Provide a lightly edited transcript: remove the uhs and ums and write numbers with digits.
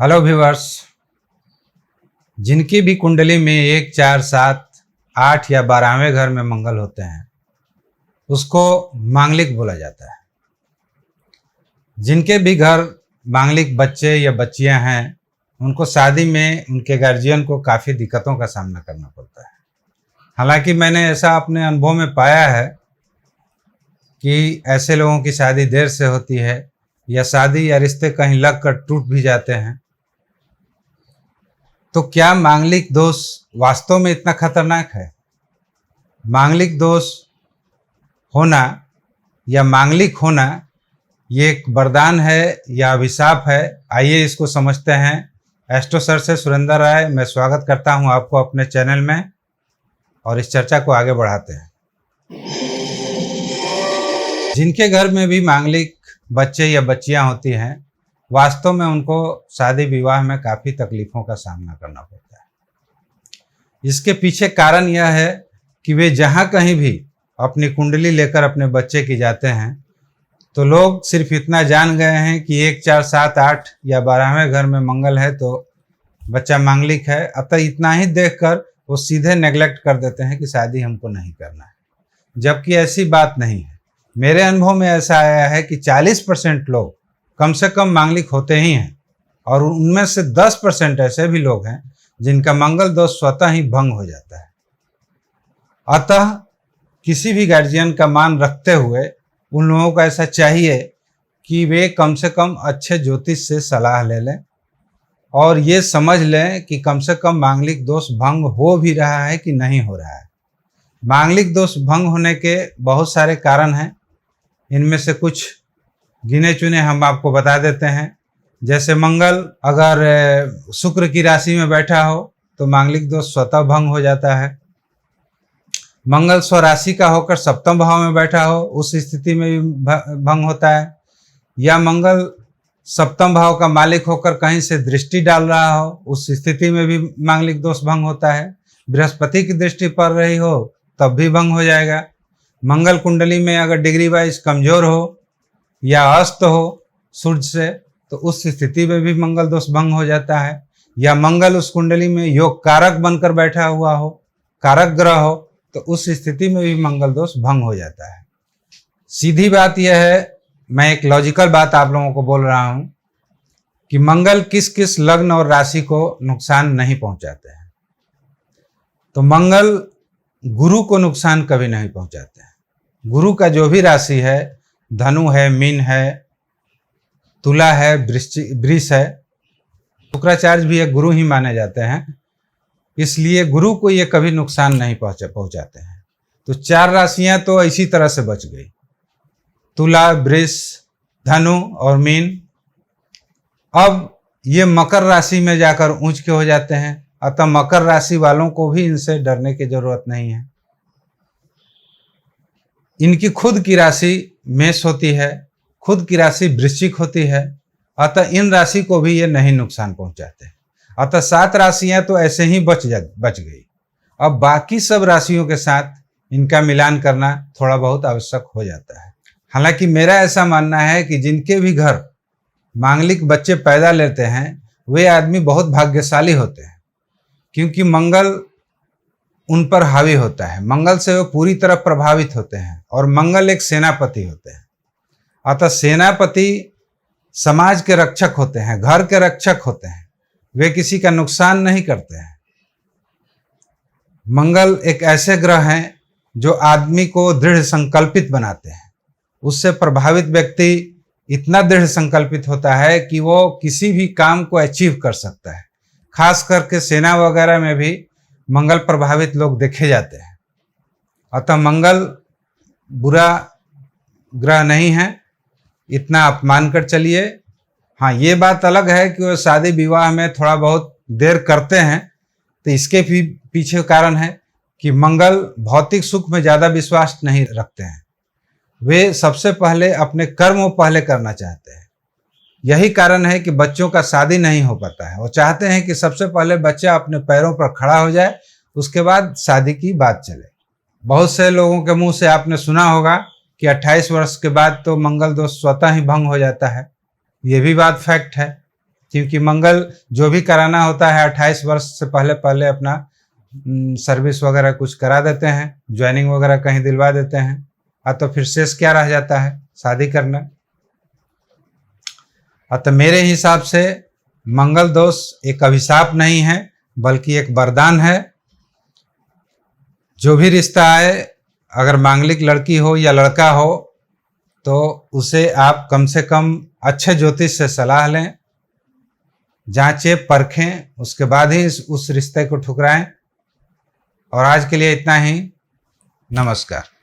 Hello viewers. जिनकी भी कुंडली में 1, 4, 7, 8 या 12वें घर में मंगल होते हैं उसको मांगलिक बोला जाता है। जिनके भी घर मांगलिक बच्चे या बच्चियां हैं उनको शादी में उनके गार्जियन को काफ़ी दिक्कतों का सामना करना पड़ता है। हालांकि मैंने ऐसा अपने अनुभव में पाया है कि ऐसे लोगों की शादी देर से होती है या शादी या रिश्ते कहीं लग कर टूट भी जाते हैं। तो क्या मांगलिक दोष वास्तव में इतना खतरनाक है? मांगलिक दोष होना या मांगलिक होना ये एक वरदान है या अभिशाप है? आइए इसको समझते हैं। एस्ट्रो सर से सुरेंद्र राय मैं स्वागत करता हूं आपको अपने चैनल में और इस चर्चा को आगे बढ़ाते हैं। जिनके घर में भी मांगलिक बच्चे या बच्चियां होती हैं वास्तव में उनको शादी विवाह में काफ़ी तकलीफ़ों का सामना करना पड़ता है। इसके पीछे कारण यह है कि वे जहाँ कहीं भी अपनी कुंडली लेकर अपने बच्चे की जाते हैं तो लोग सिर्फ इतना जान गए हैं कि 1, 4, 7, 8 या 12वें घर में मंगल है तो बच्चा मांगलिक है। अतः इतना ही देखकर वो सीधे नेग्लेक्ट कर देते हैं कि शादी हमको नहीं करना है, जबकि ऐसी बात नहीं है। मेरे अनुभव में ऐसा आया है कि 40% लोग कम से कम मांगलिक होते ही हैं और उनमें से 10% ऐसे भी लोग हैं जिनका मंगल दोष स्वतः ही भंग हो जाता है। अतः किसी भी गार्जियन का मान रखते हुए उन लोगों को ऐसा चाहिए कि वे कम से कम अच्छे ज्योतिष से सलाह ले लें और ये समझ लें कि कम से कम मांगलिक दोष भंग हो भी रहा है कि नहीं हो रहा है। मांगलिक दोष भंग होने के बहुत सारे कारण हैं। इनमें से कुछ गिने चुने हम आपको बता देते हैं। जैसे मंगल अगर शुक्र की राशि में बैठा हो तो मांगलिक दोष स्वतः भंग हो जाता है। मंगल स्वराशि का होकर सप्तम भाव में बैठा हो उस स्थिति में भी भंग होता है। या मंगल सप्तम भाव का मालिक होकर कहीं से दृष्टि डाल रहा हो उस स्थिति में भी मांगलिक दोष भंग होता है। बृहस्पति की दृष्टि पड़ रही हो तब भी भंग हो जाएगा। मंगल कुंडली में अगर डिग्री वाइज कमजोर हो या अस्त हो सूर्य से तो उस स्थिति में भी मंगल दोष भंग हो जाता है। या मंगल उस कुंडली में योग कारक बनकर बैठा हुआ हो, कारक ग्रह हो, तो उस स्थिति में भी मंगल दोष भंग हो जाता है। सीधी बात यह है, मैं एक लॉजिकल बात आप लोगों को बोल रहा हूं कि मंगल किस किस लग्न और राशि को नुकसान नहीं पहुंचाते हैं। तो मंगल गुरु को नुकसान कभी नहीं पहुंचाते हैं। गुरु का जो भी राशि है, धनु है, मीन है, तुला है, वृष है, शुक्राचार्य भी एक गुरु ही माने जाते हैं, इसलिए गुरु को ये कभी नुकसान नहीं पहुंचाते हैं। तो 4 राशियां तो इसी तरह से बच गई, तुला, वृष, धनु और मीन। अब ये मकर राशि में जाकर ऊंच के हो जाते हैं, अतः मकर राशि वालों को भी इनसे डरने की जरूरत नहीं है। इनकी खुद की राशि मेष होती है, खुद की राशि वृश्चिक होती है, अतः इन राशि को भी ये नहीं नुकसान पहुंचाते। अतः 7 राशियां तो ऐसे ही बच गई। अब बाकी सब राशियों के साथ इनका मिलान करना थोड़ा बहुत आवश्यक हो जाता है। हालांकि मेरा ऐसा मानना है कि जिनके भी घर मांगलिक बच्चे पैदा लेते हैं वे आदमी बहुत भाग्यशाली होते हैं, क्योंकि मंगल उन पर हावी होता है। मंगल से वो पूरी तरह प्रभावित होते हैं और मंगल एक सेनापति होते हैं। अतः सेनापति समाज के रक्षक होते हैं, घर के रक्षक होते हैं, वे किसी का नुकसान नहीं करते हैं। मंगल एक ऐसे ग्रह हैं जो आदमी को दृढ़ संकल्पित बनाते हैं। उससे प्रभावित व्यक्ति इतना दृढ़ संकल्पित होता है कि वो किसी भी काम को अचीव कर सकता है। खास करके सेना वगैरह में भी मंगल प्रभावित लोग देखे जाते हैं। अतः मंगल बुरा ग्रह नहीं है, इतना आप मानकर चलिए। हाँ, ये बात अलग है कि वो शादी विवाह में थोड़ा बहुत देर करते हैं, तो इसके भी पीछे कारण है कि मंगल भौतिक सुख में ज़्यादा विश्वास नहीं रखते हैं। वे सबसे पहले अपने कर्म पहले करना चाहते हैं। यही कारण है कि बच्चों का शादी नहीं हो पाता है। वो चाहते हैं कि सबसे पहले बच्चा अपने पैरों पर खड़ा हो जाए, उसके बाद शादी की बात चले। बहुत से लोगों के मुंह से आपने सुना होगा कि 28 वर्ष के बाद तो मंगल दोष स्वतः ही भंग हो जाता है। ये भी बात फैक्ट है। क्योंकि मंगल जो भी कराना होता है 28 वर्ष से पहले पहले अपना सर्विस वगैरह कुछ करा देते हैं, ज्वाइनिंग वगैरह कहीं दिलवा देते हैं। तो फिर शेष क्या रह जाता है? शादी करना। तो मेरे हिसाब से मंगल दोष एक अभिशाप नहीं है बल्कि एक वरदान है। जो भी रिश्ता आए, अगर मांगलिक लड़की हो या लड़का हो, तो उसे आप कम से कम अच्छे ज्योतिष से सलाह लें, जांचें परखें, उसके बाद ही उस रिश्ते को ठुकराएं। और आज के लिए इतना ही। नमस्कार।